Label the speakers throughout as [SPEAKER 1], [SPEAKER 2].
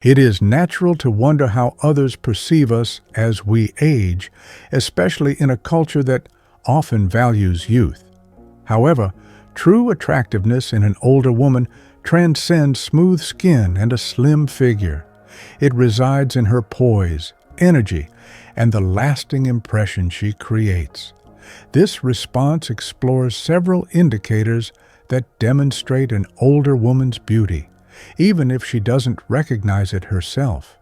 [SPEAKER 1] It is natural to wonder how others perceive us as we age, especially in a culture that often values youth. However, true attractiveness in an older woman transcends smooth skin and a slim figure. It resides in her poise, energy, and the lasting impression she creates. This response explores several indicators that demonstrate an older woman's beauty, even if she doesn't recognize it herself.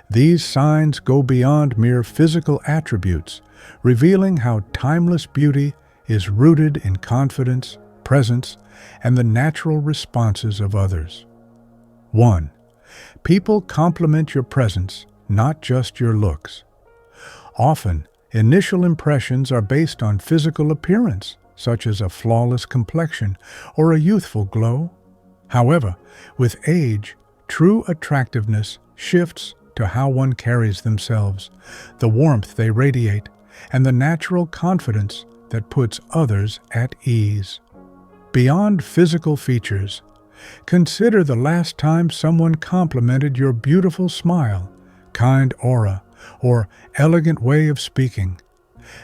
[SPEAKER 1] These signs go beyond mere physical attributes, revealing how timeless beauty is rooted in confidence, presence, and the natural responses of others. 1. People compliment your presence, not just your looks. Often, initial impressions are based on physical appearance, such as a flawless complexion or a youthful glow. However, with age, true attractiveness shifts to how one carries themselves, the warmth they radiate, and the natural confidence that puts others at ease. Beyond physical features, consider the last time someone complimented your beautiful smile, kind aura, or elegant way of speaking.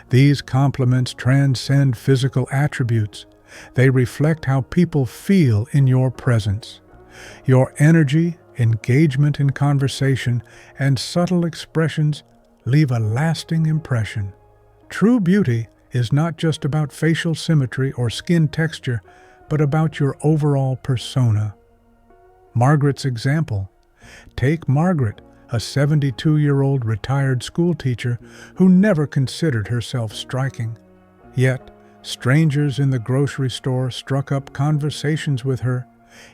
[SPEAKER 1] These compliments transcend physical attributes. They reflect how people feel in your presence. Your energy, engagement in conversation, and subtle expressions leave a lasting impression. True beauty is not just about facial symmetry or skin texture, but about your overall persona. Margaret's example. Take Margaret, a 72-year-old retired schoolteacher who never considered herself striking. Yet, strangers in the grocery store struck up conversations with her,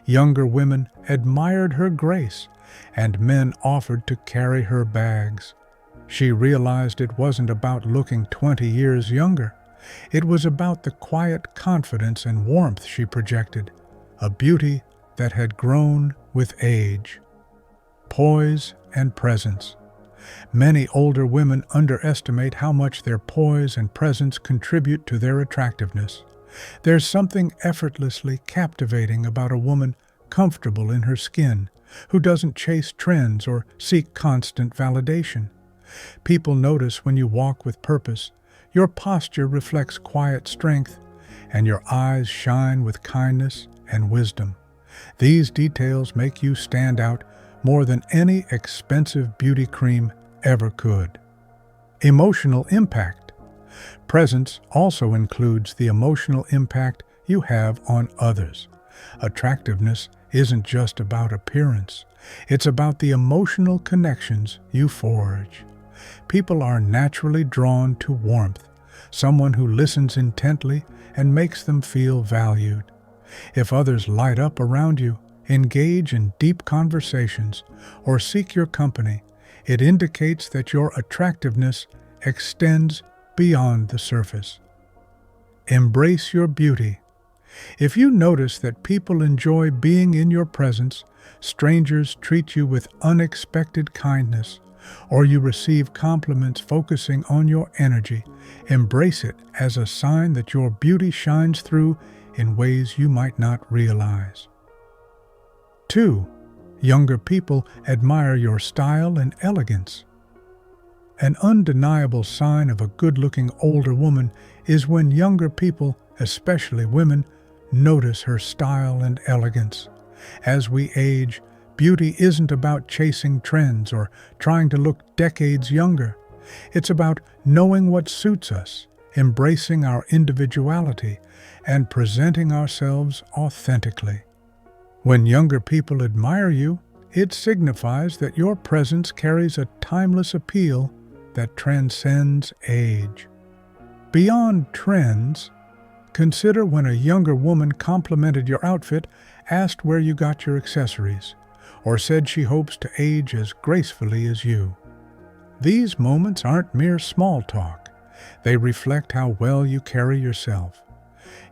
[SPEAKER 1] younger women admired her grace, and men offered to carry her bags. She realized it wasn't about looking 20 years younger. It was about the quiet confidence and warmth she projected, a beauty that had grown with age. Poise and presence. Many older women underestimate how much their poise and presence contribute to their attractiveness. There's something effortlessly captivating about a woman comfortable in her skin, who doesn't chase trends or seek constant validation. People notice when you walk with purpose, your posture reflects quiet strength, and your eyes shine with kindness and wisdom. These details make you stand out more than any expensive beauty cream ever could. Emotional impact. Presence also includes the emotional impact you have on others. Attractiveness isn't just about appearance. It's about the emotional connections you forge. People are naturally drawn to warmth, someone who listens intently and makes them feel valued. If others light up around you, engage in deep conversations, or seek your company, it indicates that your attractiveness extends beyond the surface. Embrace your beauty. If you notice that people enjoy being in your presence, strangers treat you with unexpected kindness, or you receive compliments focusing on your energy, embrace it as a sign that your beauty shines through in ways you might not realize. 2. Younger people admire your style and elegance. An undeniable sign of a good-looking older woman is when younger people, especially women, notice her style and elegance. As we age, beauty isn't about chasing trends or trying to look decades younger. It's about knowing what suits us, embracing our individuality, and presenting ourselves authentically. When younger people admire you, it signifies that your presence carries a timeless appeal that transcends age. Beyond trends, consider when a younger woman complimented your outfit, asked where you got your accessories, or said she hopes to age as gracefully as you. These moments aren't mere small talk. They reflect how well you carry yourself.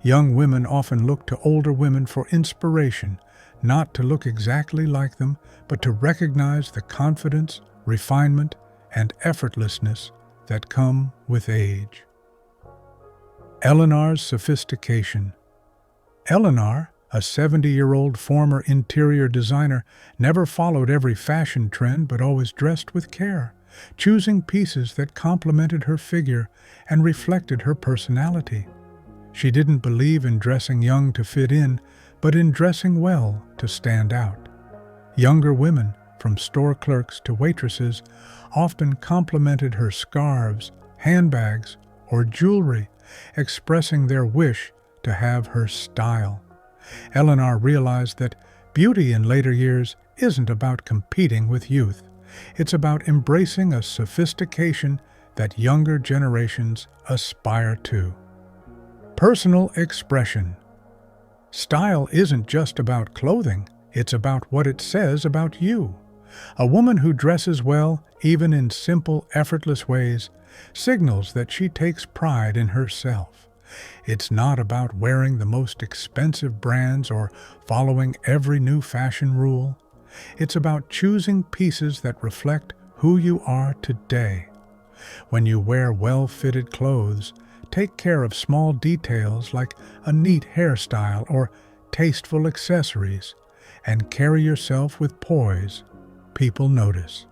[SPEAKER 1] Young women often look to older women for inspiration, not to look exactly like them, but to recognize the confidence, refinement, and effortlessness that come with age. Eleanor's sophistication. Eleanor, A 70-year-old former interior designer never followed every fashion trend but always dressed with care, choosing pieces that complemented her figure and reflected her personality. She didn't believe in dressing young to fit in, but in dressing well to stand out. Younger women, from store clerks to waitresses, often complimented her scarves, handbags, or jewelry, expressing their wish to have her style. Eleanor realized that beauty in later years isn't about competing with youth. It's about embracing a sophistication that younger generations aspire to. Personal expression. Style isn't just about clothing, it's about what it says about you. A woman who dresses well, even in simple, effortless ways, signals that she takes pride in herself. It's not about wearing the most expensive brands or following every new fashion rule. It's about choosing pieces that reflect who you are today. When you wear well-fitted clothes, take care of small details like a neat hairstyle or tasteful accessories, and carry yourself with poise. People notice.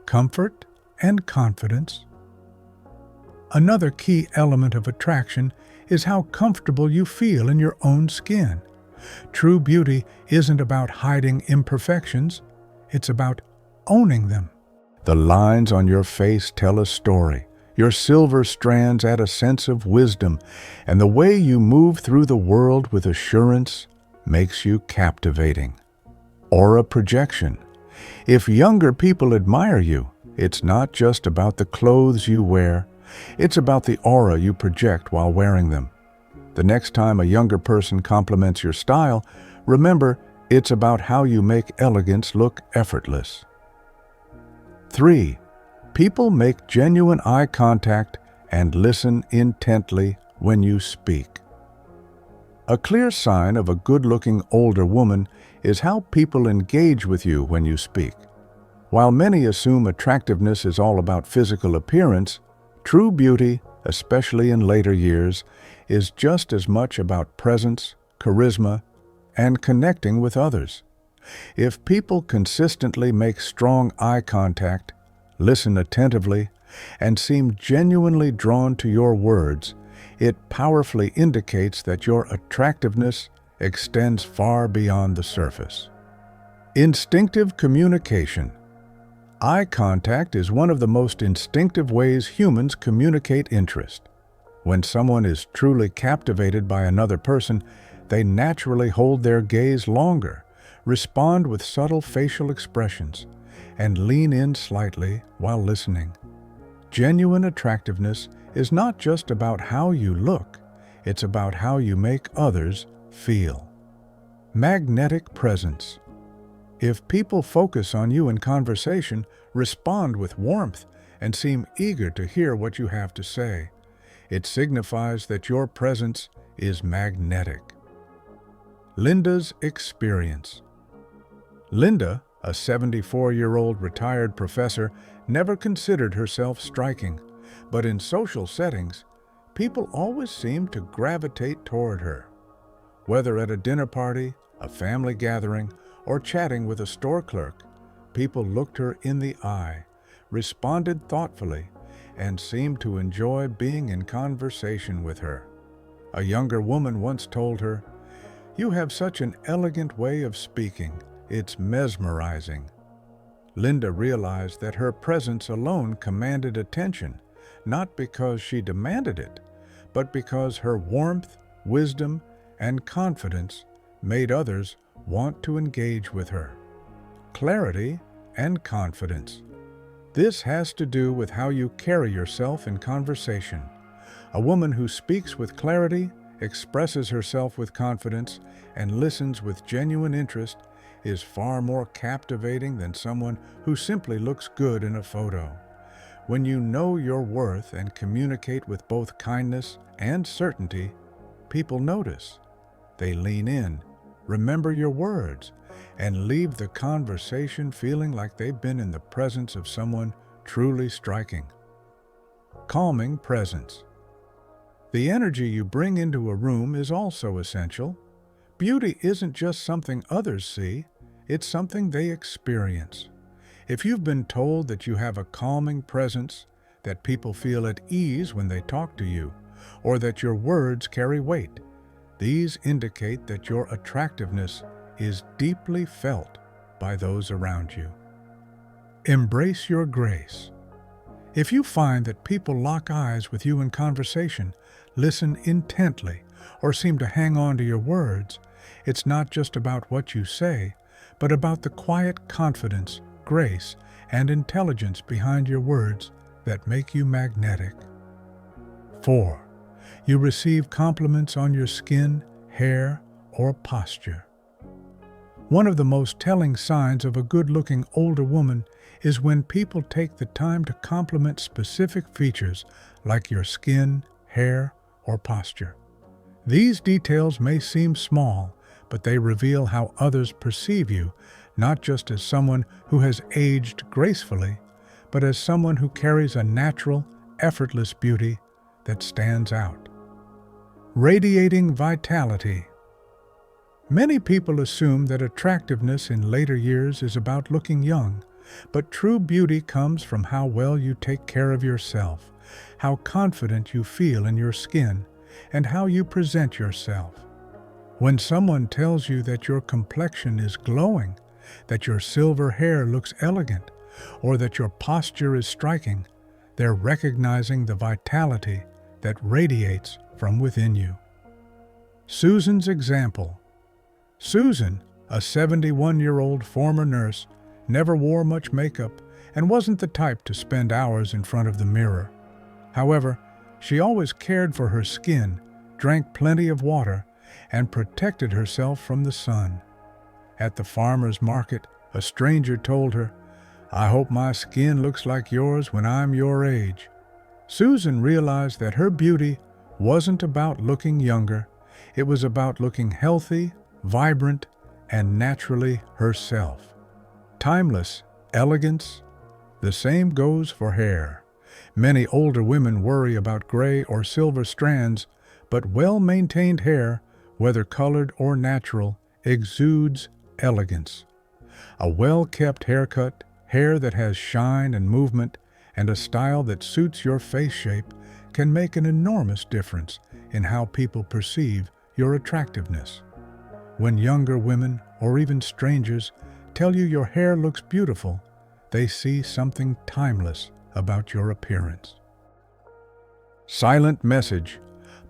[SPEAKER 1] Comfort and confidence. Another key element of attraction is how comfortable you feel in your own skin. True beauty isn't about hiding imperfections, it's about owning them. The lines on your face tell a story. Your silver strands add a sense of wisdom, and the way you move through the world with assurance makes you captivating. Aura projection. If younger people admire you, it's not just about the clothes you wear, it's about the aura you project while wearing them. The next time a younger person compliments your style, remember it's about how you make elegance look effortless. 3. People make genuine eye contact and listen intently when you speak. A clear sign of a good-looking older woman is how people engage with you when you speak. While many assume attractiveness is all about physical appearance, true beauty, especially in later years, is just as much about presence, charisma, and connecting with others. If people consistently make strong eye contact, listen attentively, and seem genuinely drawn to your words, it powerfully indicates that your attractiveness extends far beyond the surface. Instinctive communication. Eye contact is one of the most instinctive ways humans communicate interest. When someone is truly captivated by another person, they naturally hold their gaze longer, respond with subtle facial expressions, and lean in slightly while listening. Genuine attractiveness is not just about how you look, it's about how you make others feel. Magnetic presence. If people focus on you in conversation, respond with warmth, and seem eager to hear what you have to say, it signifies that your presence is magnetic. Linda's experience. Linda, a 74-year-old retired professor, never considered herself striking, but in social settings, people always seemed to gravitate toward her. Whether at a dinner party, a family gathering, or chatting with a store clerk, people looked her in the eye, responded thoughtfully, and seemed to enjoy being in conversation with her. A younger woman once told her, "You have such an elegant way of speaking. It's mesmerizing." Linda realized that her presence alone commanded attention, not because she demanded it, but because her warmth, wisdom, and confidence made others want to engage with her. Clarity and confidence. This has to do with how you carry yourself in conversation. A woman who speaks with clarity, expresses herself with confidence, and listens with genuine interest is far more captivating than someone who simply looks good in a photo. When you know your worth and communicate with both kindness and certainty, people notice. They lean in, remember your words, and leave the conversation feeling like they've been in the presence of someone truly striking. Calming presence. The energy you bring into a room is also essential. beauty isn't just something others see, it's something they experience. If you've been told that you have a calming presence, that people feel at ease when they talk to you, or that your words carry weight, these indicate that your attractiveness is deeply felt by those around you. Embrace your grace. If you find that people lock eyes with you in conversation, listen intently, or seem to hang on to your words, it's not just about what you say, but about the quiet confidence, grace, and intelligence behind your words that make you magnetic. 4. You receive compliments on your skin, hair, or posture. One of the most telling signs of a good-looking older woman is when people take the time to compliment specific features like your skin, hair, or posture. These details may seem small, but they reveal how others perceive you, not just as someone who has aged gracefully, but as someone who carries a natural, effortless beauty that stands out. Radiating vitality. Many people assume that attractiveness in later years is about looking young, but true beauty comes from how well you take care of yourself, how confident you feel in your skin, and how you present yourself. When someone tells you that your complexion is glowing, that your silver hair looks elegant, or that your posture is striking, they're recognizing the vitality that radiates from within you. Susan's example. Susan, a 71-year-old former nurse, never wore much makeup and wasn't the type to spend hours in front of the mirror. However, she always cared for her skin, drank plenty of water, and protected herself from the sun. At the farmer's market, a stranger told her, "I hope my skin looks like yours when I'm your age." Susan realized that her beauty wasn't about looking younger, it was about looking healthy, vibrant, and naturally herself. Timeless elegance. The same goes for hair. Many older women worry about gray or silver strands, but well-maintained hair, whether colored or natural, exudes elegance. A well-kept haircut, hair that has shine and movement, and a style that suits your face shape can make an enormous difference in how people perceive your attractiveness. When younger women, or even strangers, tell you your hair looks beautiful, they see something timeless about your appearance. Silent message.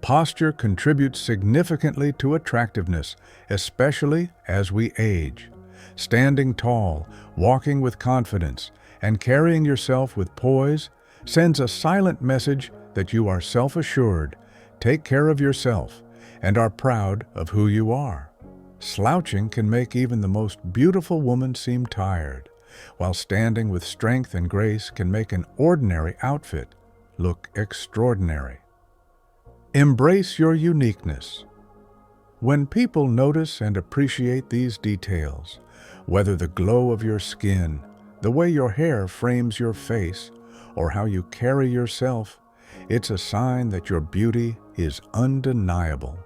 [SPEAKER 1] Posture contributes significantly to attractiveness, especially as we age. Standing tall, walking with confidence, and carrying yourself with poise sends a silent message that you are self-assured, take care of yourself, and are proud of who you are. Slouching can make even the most beautiful woman seem tired, while standing with strength and grace can make an ordinary outfit look extraordinary. Embrace your uniqueness. When people notice and appreciate these details, whether the glow of your skin, the way your hair frames your face, or how you carry yourself, it's a sign that your beauty is undeniable.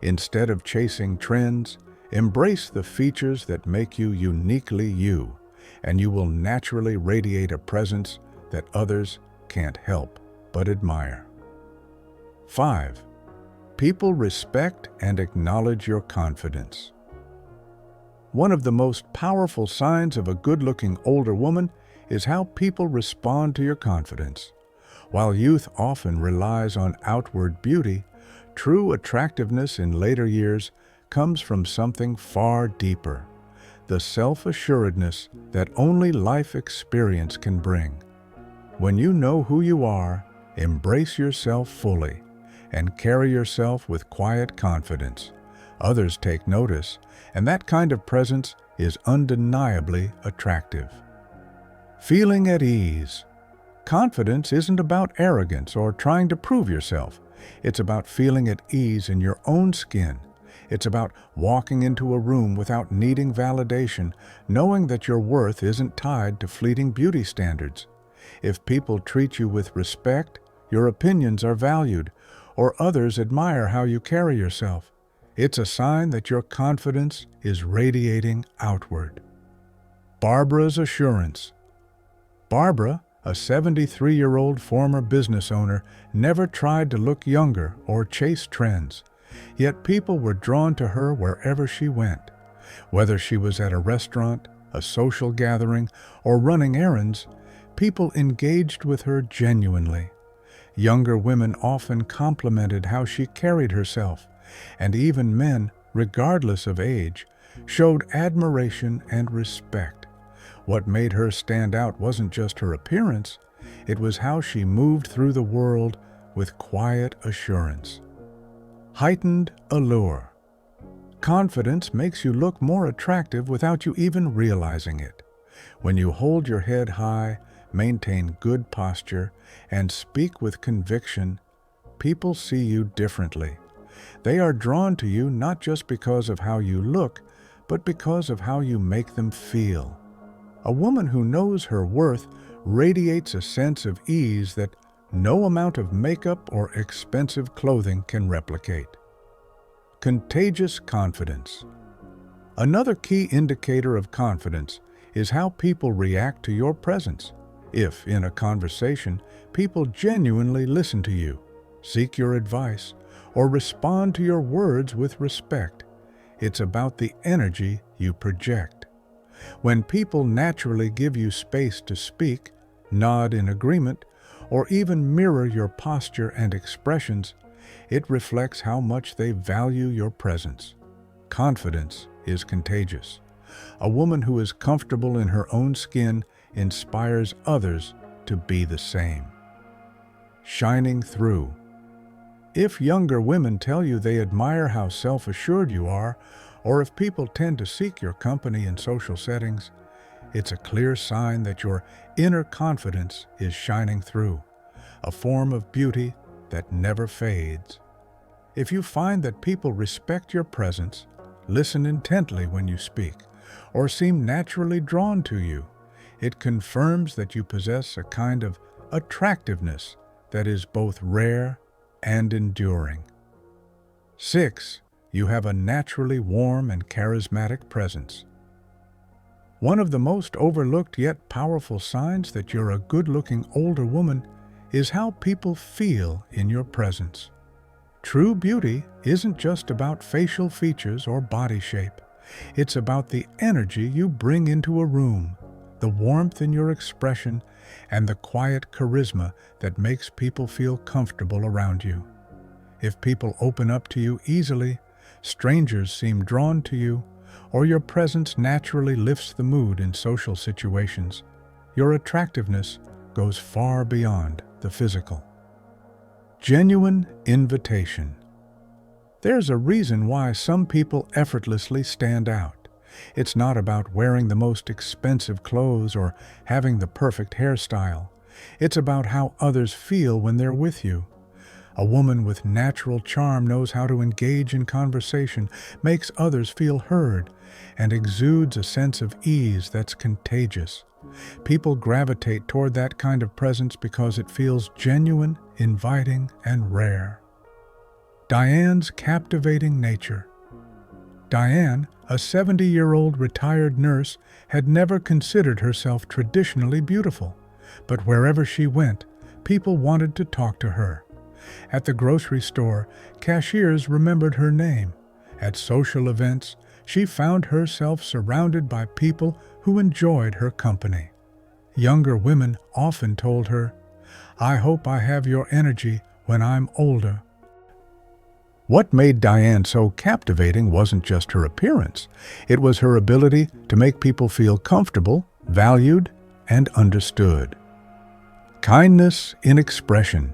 [SPEAKER 1] Instead of chasing trends, embrace the features that make you uniquely you, and you will naturally radiate a presence that others can't help but admire. 5. People respect and acknowledge your confidence. One of the most powerful signs of a good-looking older woman is how people respond to your confidence. While youth often relies on outward beauty, true attractiveness in later years comes from something far deeper, the self-assuredness that only life experience can bring. When you know who you are, embrace yourself fully, and carry yourself with quiet confidence. Others take notice, and that kind of presence is undeniably attractive. Feeling at ease. Confidence isn't about arrogance or trying to prove yourself. It's about feeling at ease in your own skin. It's about walking into a room without needing validation, knowing that your worth isn't tied to fleeting beauty standards. If people treat you with respect, your opinions are valued, or others admire how you carry yourself, It's a sign that your confidence is radiating outward. Barbara's assurance. Barbara, a 73-year-old former business owner, never tried to look younger or chase trends. Yet people were drawn to her wherever she went. Whether she was at a restaurant, a social gathering, or running errands, people engaged with her genuinely. Younger women often complimented how she carried herself, and even men, regardless of age, showed admiration and respect. What made her stand out wasn't just her appearance, it was how she moved through the world with quiet assurance. Heightened allure. Confidence makes you look more attractive without you even realizing it. When you hold your head high, maintain good posture, and speak with conviction, people see you differently. They are drawn to you not just because of how you look, but because of how you make them feel. A woman who knows her worth radiates a sense of ease that no amount of makeup or expensive clothing can replicate. Contagious confidence. Another key indicator of confidence is how people react to your presence. If, in a conversation, people genuinely listen to you, seek your advice, or respond to your words with respect, it's about the energy you project. When people naturally give you space to speak, nod in agreement, or even mirror your posture and expressions, it reflects how much they value your presence. Confidence is contagious. A woman who is comfortable in her own skin inspires others to be the same. Shining through. If younger women tell you they admire how self-assured you are, or if people tend to seek your company in social settings, it's a clear sign that your inner confidence is shining through, a form of beauty that never fades. If you find that people respect your presence, listen intently when you speak, or seem naturally drawn to you, it confirms that you possess a kind of attractiveness that is both rare and enduring. 6. You have a naturally warm and charismatic presence. One of the most overlooked yet powerful signs that you're a good-looking older woman is how people feel in your presence. True beauty isn't just about facial features or body shape. It's about the energy you bring into a room, the warmth in your expression, and the quiet charisma that makes people feel comfortable around you. If people open up to you easily, strangers seem drawn to you, or your presence naturally lifts the mood in social situations, your attractiveness goes far beyond the physical. Genuine invitation. There's a reason why some people effortlessly stand out. It's not about wearing the most expensive clothes or having the perfect hairstyle. It's about how others feel when they're with you. A woman with natural charm knows how to engage in conversation, makes others feel heard, and exudes a sense of ease that's contagious. People gravitate toward that kind of presence because it feels genuine, inviting, and rare. Diane's captivating nature. Diane, a 70-year-old retired nurse, had never considered herself traditionally beautiful, but wherever she went, people wanted to talk to her. At the grocery store, cashiers remembered her name. At social events, she found herself surrounded by people who enjoyed her company. Younger women often told her, "I hope I have your energy when I'm older." What made Diane so captivating wasn't just her appearance. It was her ability to make people feel comfortable, valued, and understood. Kindness in expression.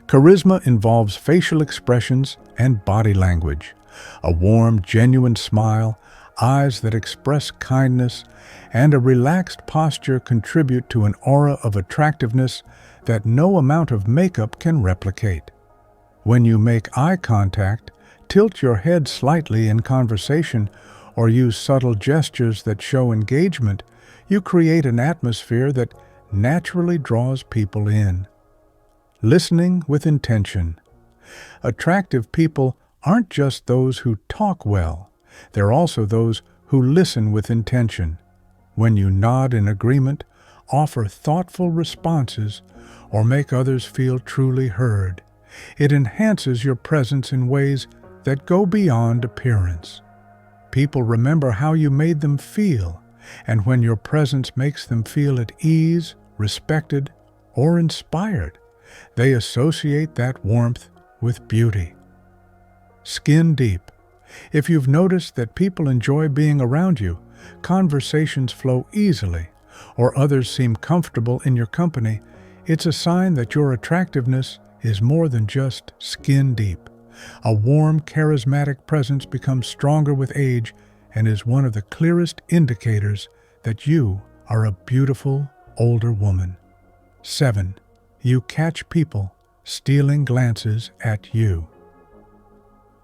[SPEAKER 1] Charisma involves facial expressions and body language. A warm, genuine smile, eyes that express kindness, and a relaxed posture contribute to an aura of attractiveness that no amount of makeup can replicate. When you make eye contact, tilt your head slightly in conversation, or use subtle gestures that show engagement, you create an atmosphere that naturally draws people in. Listening with intention. Attractive people aren't just those who talk well, they're also those who listen with intention. When you nod in agreement, offer thoughtful responses, or make others feel truly heard, it enhances your presence in ways that go beyond appearance. People remember how you made them feel, and when your presence makes them feel at ease, respected, or inspired, they associate that warmth with beauty. Skin deep. If you've noticed that people enjoy being around you, conversations flow easily, or others seem comfortable in your company, it's a sign that your attractiveness is more than just skin deep. A warm, charismatic presence becomes stronger with age and is one of the clearest indicators that you are a beautiful older woman. 7. You catch people stealing glances at you.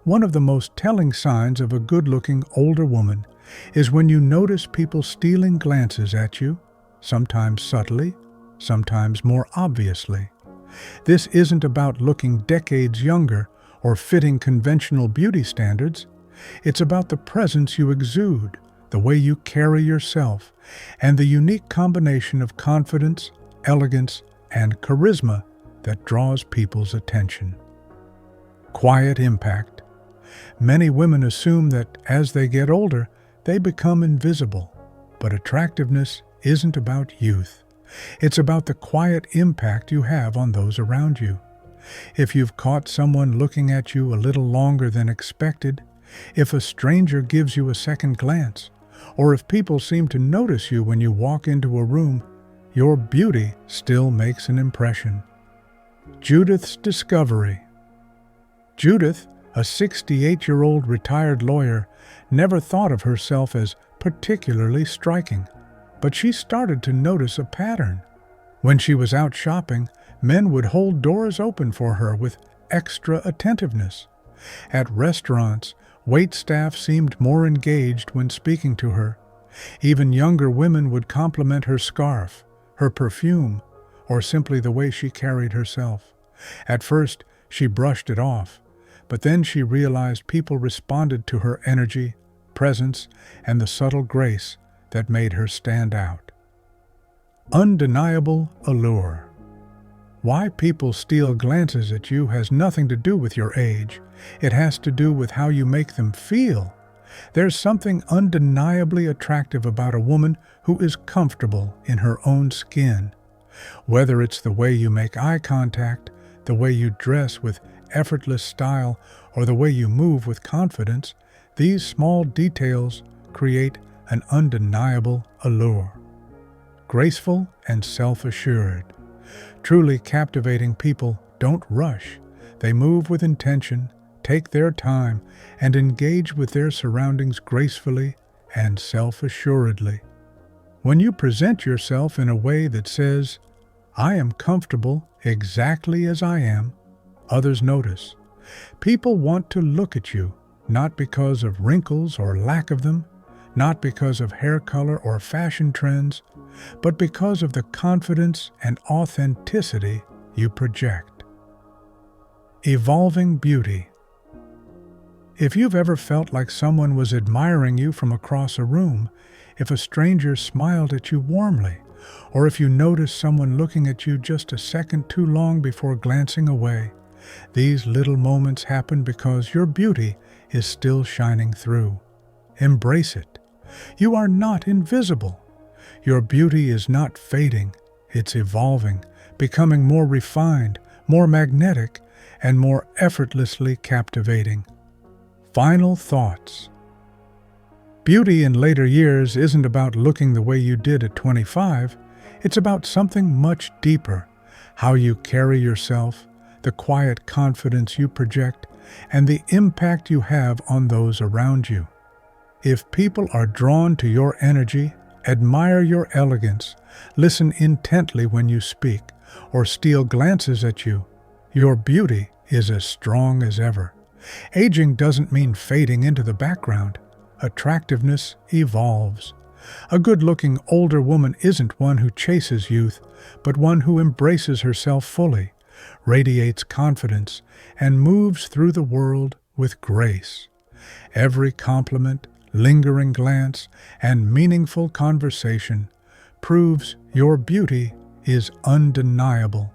[SPEAKER 1] One of the most telling signs of a good-looking older woman is when you notice people stealing glances at you, sometimes subtly, sometimes more obviously. This isn't about looking decades younger or fitting conventional beauty standards. It's about the presence you exude, the way you carry yourself, and the unique combination of confidence, elegance, and charisma that draws people's attention. Quiet impact. Many women assume that as they get older, they become invisible, but attractiveness isn't about youth. It's about the quiet impact you have on those around you. If you've caught someone looking at you a little longer than expected, if a stranger gives you a second glance, or if people seem to notice you when you walk into a room, your beauty still makes an impression. Judith's discovery. Judith, a 68-year-old retired lawyer, never thought of herself as particularly striking, but she started to notice a pattern. When she was out shopping, men would hold doors open for her with extra attentiveness. At restaurants, waitstaff seemed more engaged when speaking to her. Even younger women would compliment her scarf, her perfume, or simply the way she carried herself. At first, she brushed it off, but then she realized people responded to her energy, presence, and the subtle grace that made her stand out. Undeniable allure. Why people steal glances at you has nothing to do with your age. It has to do with how you make them feel. There's something undeniably attractive about a woman who is comfortable in her own skin. Whether it's the way you make eye contact, the way you dress with effortless style, or the way you move with confidence, these small details create an undeniable allure. Graceful and self-assured. Truly captivating people don't rush. They move with intention, take their time, and engage with their surroundings gracefully and self-assuredly. When you present yourself in a way that says, "I am comfortable exactly as I am," others notice. People want to look at you, not because of wrinkles or lack of them, not because of hair color or fashion trends, but because of the confidence and authenticity you project. Evolving beauty. If you've ever felt like someone was admiring you from across a room, if a stranger smiled at you warmly, or if you noticed someone looking at you just a second too long before glancing away, these little moments happen because your beauty is still shining through. Embrace it. You are not invisible. Your beauty is not fading. It's evolving, becoming more refined, more magnetic, and more effortlessly captivating. Final thoughts. Beauty in later years isn't about looking the way you did at 25. It's about something much deeper. How you carry yourself, the quiet confidence you project, and the impact you have on those around you. If people are drawn to your energy, admire your elegance, listen intently when you speak, or steal glances at you, your beauty is as strong as ever. Aging doesn't mean fading into the background. Attractiveness evolves. A good-looking older woman isn't one who chases youth, but one who embraces herself fully, radiates confidence, and moves through the world with grace. Every compliment, lingering glance, and meaningful conversation proves your beauty is undeniable.